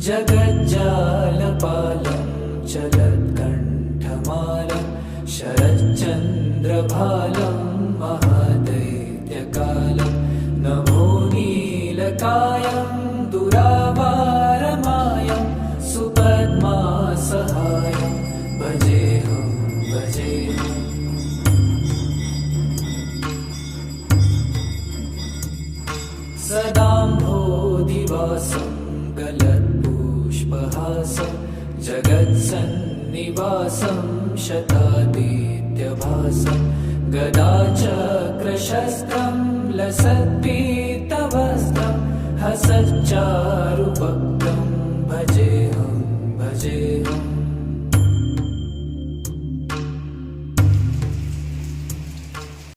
जगज्जालपालं चलत्कण्ठमालं शरच्चन्द्रभालं महादैत्यकालं नमो नीलकायं दुरावारमायं सुपद्मासहायं भजेऽहं भजेऽहम्। सदाम्भोधिवासं गलत्पुष्पहासं जगत्सन्निवासं शतादित्यभासं गदाचक्रशस्त्रं लसत्पीतवस्त्रं हसच्चारुभक्तं भजेऽहं भजेऽहम्।